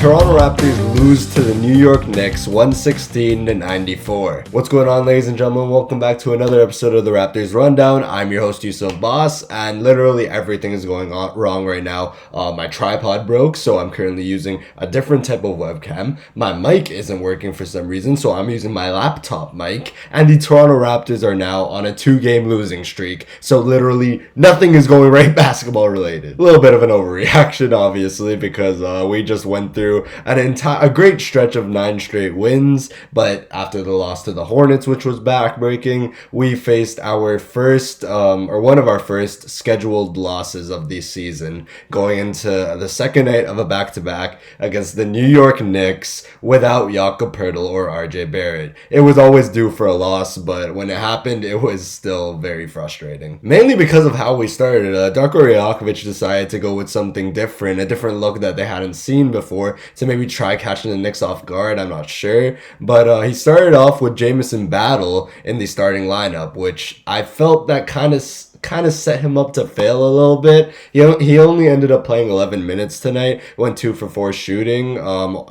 Toronto Raptors lose to the New York Knicks 116-94. What's going on, ladies and gentlemen? Welcome back to another episode of the Raptors Rundown. I'm your host, Yusuf Boss, and literally everything is going on wrong right now. My tripod broke, so I'm currently using a different type of webcam. My mic isn't working for some reason, so I'm using my laptop mic. And the Toronto Raptors are now on a 2-game losing streak, so literally nothing is going right basketball related. A little bit of an overreaction, obviously, because we just went through a great stretch of 9 straight wins, but after the loss to the Hornets, which was backbreaking, we faced our first one of our first scheduled losses of the season, going into the second night of a back-to-back against the New York Knicks without Jakob Poeltl or RJ Barrett. It was always due for a loss, but when it happened, it was still very frustrating. Mainly because of how we started. Darko Rajakovic decided to go with something different, a different look that they hadn't seen before, to maybe try catching the Knicks off guard. I'm not sure, but he started off with Jamison Battle in the starting lineup, which I felt that kind of set him up to fail a little bit. He only ended up playing 11 minutes tonight, went 2 for 4 shooting.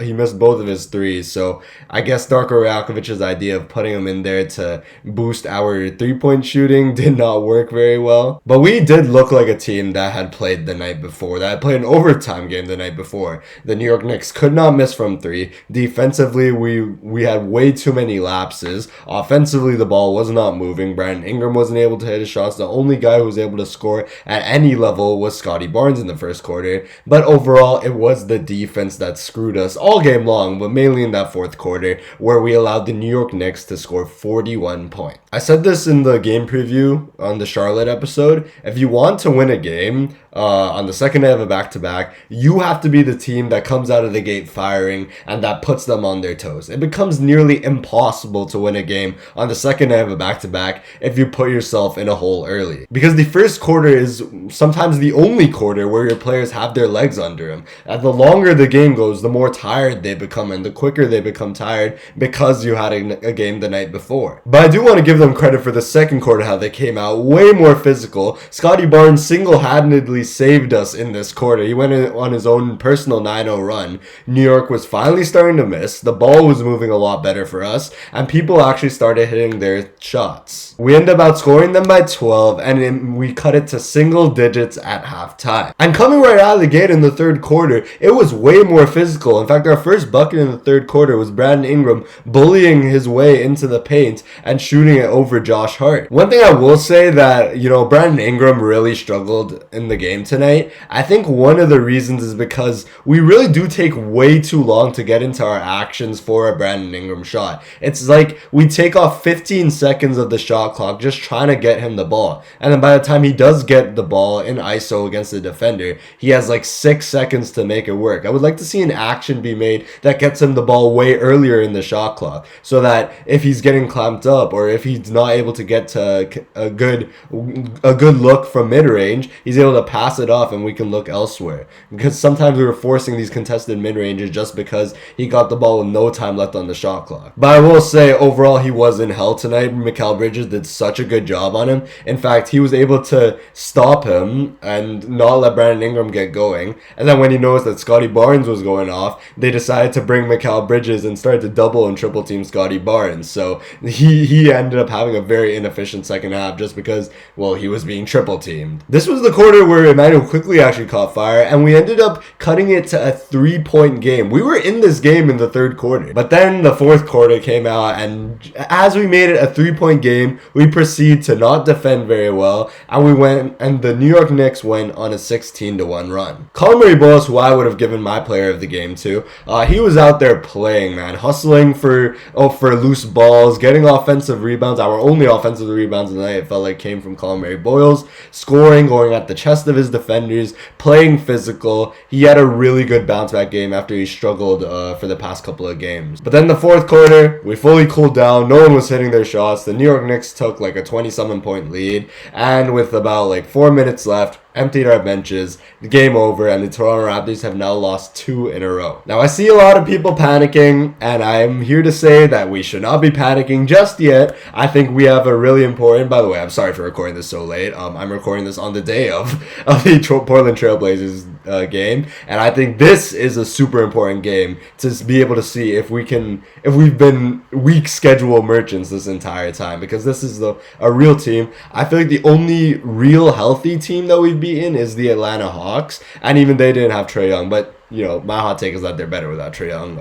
He missed both of his threes, so I guess Darko Rajakovic's idea of putting him in there to boost our 3-point shooting did not work very well. But we did look like a team that had played the night before, that had played an overtime game the night before. The New York Knicks could not miss from 3. Defensively, we had way too many lapses. Offensively, the ball was not moving. Brandon Ingram wasn't able to hit his shots. The only guy who was able to score at any level was Scottie Barnes in the first quarter. But overall, it was the defense that screwed us all game long, but mainly in that fourth quarter, where we allowed the New York Knicks to score 41 points. I said this in the game preview on the Charlotte episode. If you want to win a game on the second day of a back-to-back, you have to be the team that comes out of the gate firing and that puts them on their toes. It becomes nearly impossible to win a game on the second day of a back-to-back if you put yourself in a hole early. Because the first quarter is sometimes the only quarter where your players have their legs under them. And the longer the game goes, the more tired they become and the quicker they become tired because you had a game the night before. But I do want to give them credit for the second quarter, how they came out way more physical. Scottie Barnes single-handedly saved us in this quarter. He went on his own personal 9-0 run. New York was finally starting to miss. The ball was moving a lot better for us, and people actually started hitting their shots. We ended up outscoring them by 12, and we cut it to single digits at halftime. And coming right out of the gate in the third quarter, it was way more physical. In fact, our first bucket in the third quarter was Brandon Ingram bullying his way into the paint and shooting it over Josh Hart. One thing I will say that, Brandon Ingram really struggled in the game tonight. I think one of the reasons is because we really do take way too long to get into our actions for a Brandon Ingram shot. It's like we take off 15 seconds of the shot clock just trying to get him the ball. And then by the time he does get the ball in ISO against the defender, he has like 6 seconds to make it work. I would like to see an action be made that gets him the ball way earlier in the shot clock, so that if he's getting clamped up or if he's not able to get to a good look from mid-range, he's able to pass it off and we can look elsewhere. Because sometimes we were forcing these contested mid-ranges just because he got the ball with no time left on the shot clock. But I will say, overall, he was in hell tonight. Mikal Bridges did such a good job on him. In fact, he was able to stop him and not let Brandon Ingram get going. And then when he noticed that Scottie Barnes was going off, they decided to bring Mikal Bridges and started to double and triple team Scottie Barnes. So he ended up having a very inefficient second half just because, well, he was being triple teamed. This was the quarter where Emmanuel quickly actually caught fire, and we ended up cutting it to a 3-point game. We were in this game in the third quarter, but then the fourth quarter came out, and as we made it a 3-point game, we proceeded to not defend very well, and the New York Knicks went on a 16-1 run. Colin Boyles, who I would have given my player of the game to, he was out there playing, man, hustling for loose balls, getting offensive rebounds. Our only offensive rebounds of the night, it felt like, came from Colin Boyles, scoring, going at the chest of his defenders, playing physical. He had a really good bounce back game after he struggled for the past couple of games. But then the fourth quarter, we fully cooled down. No one was hitting their shots. The New York Knicks took like a 20-something point lead, and with about like 4 minutes left, emptied our benches, game over, and the Toronto Raptors have now lost 2 in a row. Now, I see a lot of people panicking, and I'm here to say that we should not be panicking just yet. I think we have a really important, by the way, I'm sorry for recording this so late. I'm recording this on the day of the Portland Trailblazers game, and I think this is a super important game to be able to see if we've been weak schedule merchants this entire time, because this is a real team. I feel like the only real healthy team that we've beaten is the Atlanta Hawks, and even they didn't have Trae Young, but you know, my hot take is that they're better without Trae Young.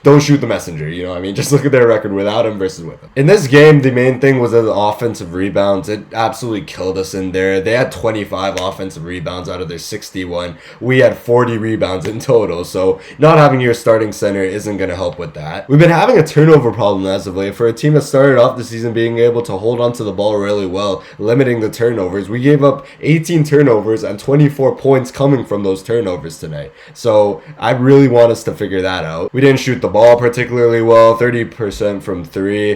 Don't shoot the messenger, you know what I mean? Just look at their record without him versus with him. In this game, the main thing was the offensive rebounds. It absolutely killed us in there. They had 25 offensive rebounds out of their 61. We had 40 rebounds in total, so not having your starting center isn't going to help with that. We've been having a turnover problem as of late. For a team that started off the season being able to hold onto the ball really well, limiting the turnovers, we gave up 18 turnovers and 24 points coming from those turnovers tonight. So I really want us to figure that out. We didn't shoot the ball particularly well, 30% from 3.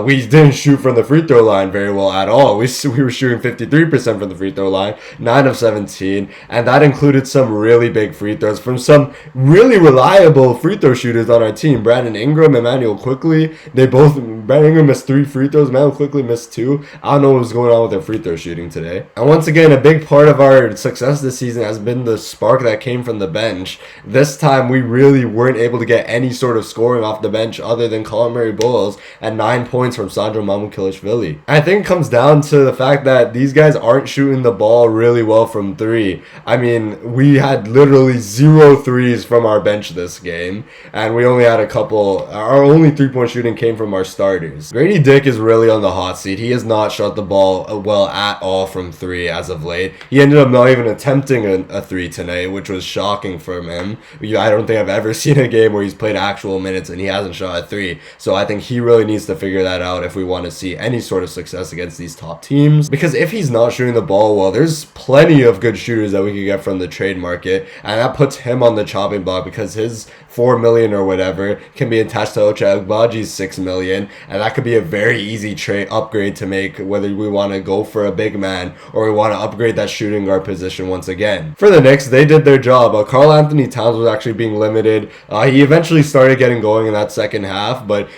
We didn't shoot from the free throw line very well at all. We were shooting 53% from the free throw line, 9 of 17, and that included some really big free throws from some really reliable free throw shooters on our team. Brandon Ingram, Emmanuel Quickly, Brandon Ingram missed 3 free throws, Emmanuel Quickly missed 2. I don't know what was going on with their free throw shooting today. And once again, a big part of our success this season has been the spark that came from the bench. This time we really weren't able to get any sort of scoring off the bench other than Colin Murray Bowles and 9 points from Sandro Mamukelashvili. I think it comes down to the fact that these guys aren't shooting the ball really well from 3. I mean, we had literally 0 threes from our bench this game, and we only had a couple. Our only 3-point shooting came from our starters. Grady Dick is really on the hot seat. He has not shot the ball well at all from 3 as of late. He ended up not even attempting a 3 tonight, which was shocking from him. I don't think I've ever seen a game where he's played actual minutes and he hasn't shot a 3. So I think he really needs to figure that out if we want to see any sort of success against these top teams. Because if he's not shooting the ball well, there's plenty of good shooters that we could get from the trade market, and that puts him on the chopping block because his $4 million or whatever can be attached to Ochai Agbaji's $6 million, and that could be a very easy trade upgrade to make, whether we want to go for a big man or we want to upgrade that shooting guard position once again. For the Knicks, they did their job. Karl Anthony Towns was actually being limited. He eventually started getting going in that second half, but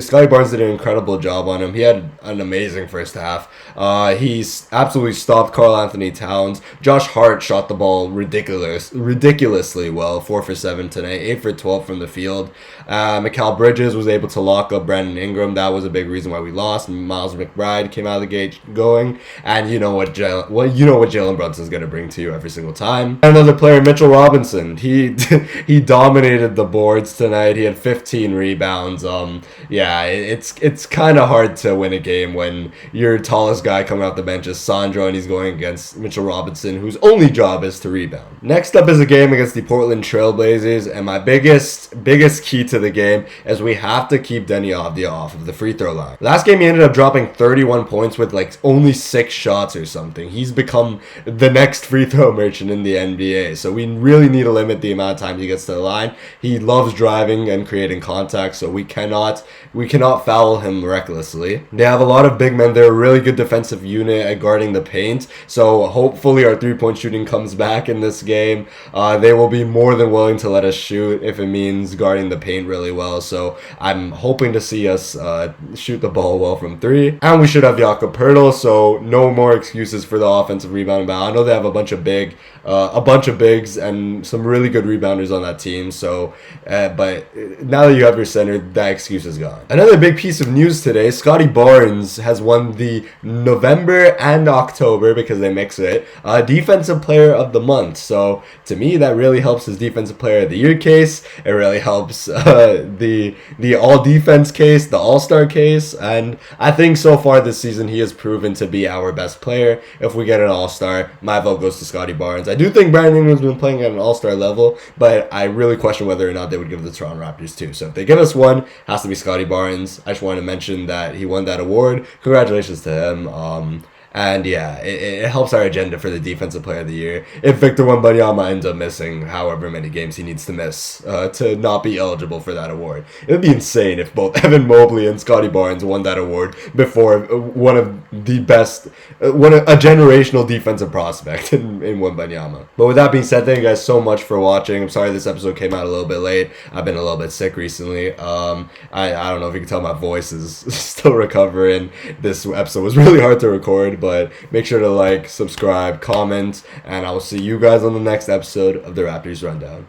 Scottie Barnes did an incredible job on him. He had an amazing first half. He absolutely stopped Karl Anthony Towns. Josh Hart shot the ball ridiculously well, 4 for 7 tonight, 8 for 12 from the field. Mikal Bridges was able to lock up Brandon Ingram. That was a big reason why we lost. Miles McBride came out of the gate going, and you know what Jalen Brunson's going to bring to you every single time. Another player, Mitchell Robinson. He dominated the boards tonight. He had 15 rebounds. It's kind of hard to win a game when your tallest guy coming off the bench is Sandro and he's going against Mitchell Robinson, whose only job is to rebound. Next up is a game against the Portland Trailblazers, and my biggest key to the game is we have to keep Denny Avdija off of the free throw line. Last game he ended up dropping 31 points with like only 6 shots or something. He's become the next free throw merchant in the NBA, so we really need to limit the amount of times he gets to the line. He loves driving and creating contact, so we cannot foul him recklessly. They have a lot of big men. They're a really good defensive unit at guarding the paint, so hopefully our 3-point shooting comes back in this game. They will be more than willing to let us shoot if it means guarding the paint really well, so I'm hoping to see us shoot the ball well from 3. And we should have Jakob Poeltl, so no more excuses for the offensive rebounding battle. I know they have a bunch of bigs and some really good rebounders on that team, so but now that you have your center, that excuse is gone. Another big piece of news today, Scottie Barnes has won the November and October, because they mix it, Defensive Player of the Month. So to me, that really helps his Defensive Player of the Year case. It really helps the all-defense case, the all-star case, and I think so far this season he has proven to be our best player. If we get an all-star, my vote goes to Scottie Barnes. I do think Brandon Ingram's been playing at an all-star level, but I really question whether or not they would give the Toronto Raptors 2. So if they give us one, it has to be Scottie Barnes. I just wanted to mention that he won that award. Congratulations to him. And yeah, it helps our agenda for the defensive player of the year. If Victor Wembanyama ends up missing however many games he needs to miss to not be eligible for that award, it would be insane if both Evan Mobley and Scottie Barnes won that award before one of the best, a generational defensive prospect in Wembanyama. But with that being said, thank you guys so much for watching. I'm sorry this episode came out a little bit late. I've been a little bit sick recently. I don't know if you can tell my voice is still recovering. This episode was really hard to record, but make sure to like, subscribe, comment, and I will see you guys on the next episode of the Raptors Rundown.